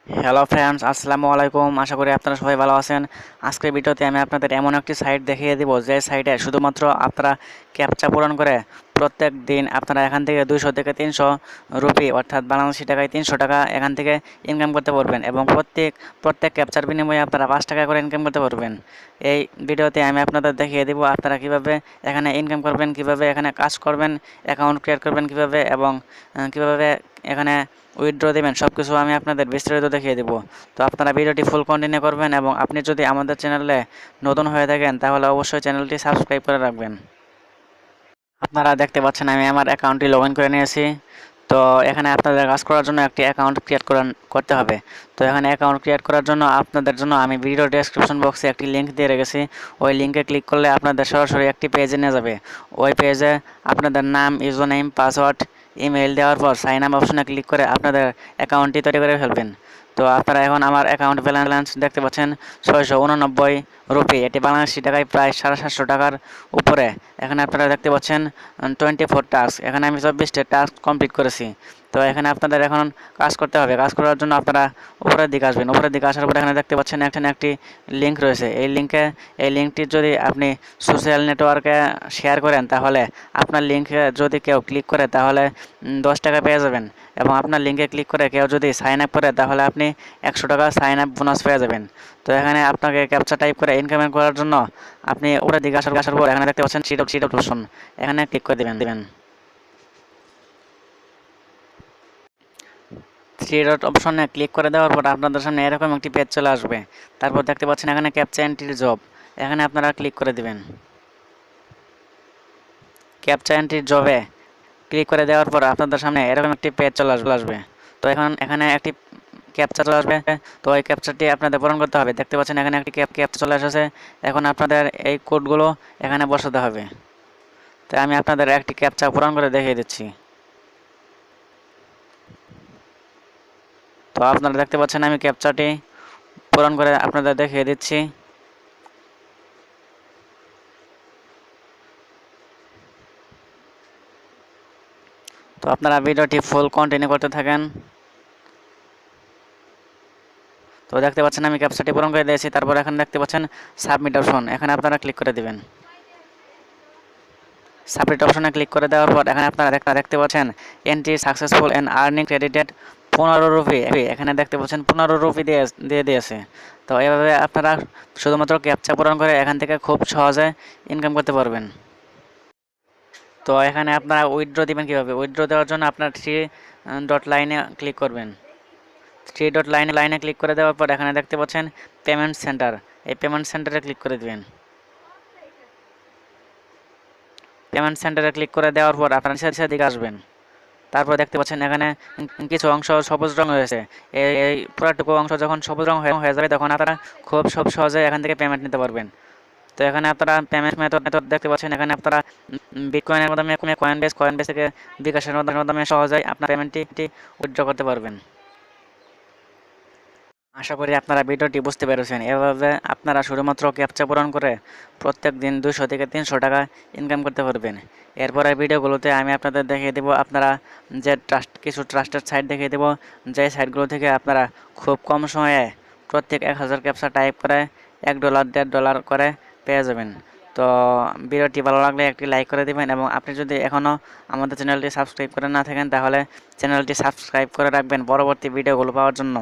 Hello friends, আসসালামু আলাইকুম। আশা করি আপনারা সবাই ভালো আছেন। আজকের ভিডিওতে আমি আপনাদের এমন একটি সাইট দেখিয়ে দেব, যে সাইটে শুধুমাত্র আপনারা ক্যাপচা পূরণ করে প্রত্যেক দিন আপনারা এখান থেকে 200 থেকে 300 রুপি অর্থাৎ বাংলাদেশি টাকায় 300 টাকা এখান থেকে ইনকাম করতে পারবেন এবং প্রত্যেক ক্যাপচার বিনিময়ে আপনারা 5 টাকা করে ইনকাম করতে পারবেন। এই ভিডিওতে আমি আপনাদের দেখিয়ে দেব আপনারা কিভাবে এখানে ইনকাম করবেন, কিভাবে এখানে কাজ করবেন, অ্যাকাউন্ট ক্রিয়েট করবেন কিভাবে এবং কিভাবে এখানে উইথড্র দেবেন, সব কিছু আমি আপনাদের বিস্তারিত দেখিয়ে দেবো। তো আপনারা ভিডিওটি ফুল কন্টিনিউ করবেন এবং আপনি যদি আমাদের চ্যানেলে নতুন হয়ে থাকেন তাহলে অবশ্যই চ্যানেলটি সাবস্ক্রাইব করে রাখবেন। আপনারা দেখতে পাচ্ছেন আমি আমার অ্যাকাউন্টটি লগ ইন করে নিয়েছি। তো এখানে আপনাদের কাজ করার জন্য একটি অ্যাকাউন্ট ক্রিয়েট করতে হবে। তো এখানে অ্যাকাউন্ট ক্রিয়েট করার জন্য আপনাদের জন্য আমি ভিডিও ডেসক্রিপশন বক্সে একটি লিঙ্ক দিয়ে রেখেছি। ওই লিঙ্কে ক্লিক করলে আপনাদের সরাসরি একটি পেজে নিয়ে যাবে। ওই পেজে আপনাদের নাম, ইউজার নেম, পাসওয়ার্ড, ইমেল দেওয়ার পর সাইন আপ অপশনে ক্লিক করে আপনাদের অ্যাকাউন্টটি তৈরি করে ফেলবেন। তো আপনারা এখন আমার অ্যাকাউন্ট ব্যালেন্স দেখতে পাচ্ছেন 689 রুপি। এটি বাংলাদেশি টাকায় প্রায় 750 টাকার উপরে। এখানে আপনারা দেখতে পাচ্ছেন 24 টাস্ক। এখানে আমি 24টা টাস্ক কমপ্লিট করেছি। তো এখানে আপনাদের এখন কাজ করতে হবে। কাজ করার জন্য আপনারা উপরের দিকে আসবেন। উপরের দিকে আসার পর এখানে দেখতে পাচ্ছেন এখানে একটি লিঙ্ক রয়েছে। এই লিঙ্কটি যদি আপনি সোশ্যাল নেটওয়ার্কে শেয়ার করেন তাহলে আপনার লিঙ্কে যদি কেউ ক্লিক করে তাহলে 10 টাকা পেয়ে যাবেন। এবং আপনার লিঙ্কে ক্লিক করে কেউ যদি সাইন আপ করে তাহলে আপনি 100 টাকা সাইন আপ বোনাস পেয়ে যাবেন। তো এখানে আপনাকে ক্যাপচা টাইপ করে ইনকাম করার জন্য আপনি উপরের দিকে আসার পর এখানে দেখতে পাচ্ছেন থ্রি ডট অপশন, এখানে ক্লিক করে দেবেন। থ্রি ডট অপশনে ক্লিক করে দেওয়ার পর আপনাদের সামনে এরকম একটি পেজ চলে আসবে। তারপর দেখতে পাচ্ছেন এখানে ক্যাপচা এন্ট্রির জব, এখানে আপনারা ক্লিক করে দেবেন। ক্যাপচা এন্ট্রির জবে ক্লিক করে দেওয়ার পর আপনাদের সামনে এরকম একটি পেজ চলে আসবে। তো এখন এখানে একটি ক্যাপচা চলে আসবে। তো এই ক্যাপচাটি আপনাদের পূরণ করতে হবে। দেখতে পাচ্ছেন এখানে একটি ক্যাপচা চলে এসেছে। এখন আপনাদের এই কোডগুলো এখানে বসাতে হবে। তাই আমি আপনাদের একটি ক্যাপচা পূরণ করে দেখিয়ে দিচ্ছি। তো আপনারা দেখতে পাচ্ছেন আমি ক্যাপচাটি পূরণ করে আপনাদের দেখিয়ে দিচ্ছি। তো আপনারা ভিডিওটি ফুল কন্টিনিউ করতে থাকেন। তো দেখতে পাচ্ছেন আমি ক্যাপচাটি পূরণ করে দিয়েছি। তারপর এখানে দেখতে পাচ্ছেন সাবমিট অপশন, এখানে আপনারা ক্লিক করে দেবেন। সাবমিট অপশনে ক্লিক করে দেওয়ার পর এখানে আপনারা দেখতে পাচ্ছেন entry successful and earning credited 15 rupee. এখানে দেখতে পাচ্ছেন 15 রুপি দিয়ে দিয়েছে। তো এভাবে আপনারা শুধুমাত্র ক্যাপচা পূরণ করে এখান থেকে খুব সহজে ইনকাম করতে পারবেন। তো এখানে আপনারা উইথড্র দিবেন কীভাবে? উইথড্র দেওয়ার জন্য আপনার থ্রি ডট লাইনে ক্লিক করবেন। থ্রি ডট লাইনে ক্লিক করে দেওয়ার পর এখানে দেখতে পাচ্ছেন পেমেন্ট সেন্টার, এই পেমেন্ট সেন্টারে ক্লিক করে দেবেন। পেমেন্ট সেন্টারে ক্লিক করে দেওয়ার পর আপনারা নিচের দিকে আসবেন। তারপর দেখতে পাচ্ছেন এখানে কিছু অংশ সবুজ রং হয়েছে। এই পুরোটুকু অংশ যখন সবুজ রং হয়ে যাবে তখন আপনারা খুব সহজে এখান থেকে পেমেন্ট নিতে পারবেন। তো এখানে আপনারা পেমেন্ট মেথড দেখতে পাচ্ছেন। এখানে আপনারা বিটকয়েনের মাধ্যমে কয়েনবেস থেকে বিকাশের মাধ্যমে সহজেই আপনার পেমেন্টটি উইথড্র করতে পারবেন। আশা করি আপনারা ভিডিওটি বুঝতে পেরেছেন। এভাবে আপনারা শুধুমাত্র ক্যাপচা পূরণ করে প্রত্যেক দিন 200 থেকে 300 টাকা ইনকাম করতে পারবেন। এরপরের ভিডিওগুলোতে আমি আপনাদের দেখিয়ে দেবো আপনারা যে কিছু ট্রাস্টেড সাইট দেখিয়ে দেবো, যে সাইটগুলো থেকে আপনারা খুব কম সময়ে প্রত্যেক 1000 ক্যাপচা টাইপ করে $1 $1.5 করে পেয়ে যাবেন। তো ভিডিওটি ভালো লাগলে একটি লাইক করে দেবেন এবং আপনি যদি এখনও আমাদের চ্যানেলটি সাবস্ক্রাইব করে না থাকেন তাহলে চ্যানেলটি সাবস্ক্রাইব করে রাখবেন পরবর্তী ভিডিওগুলো পাওয়ার জন্য।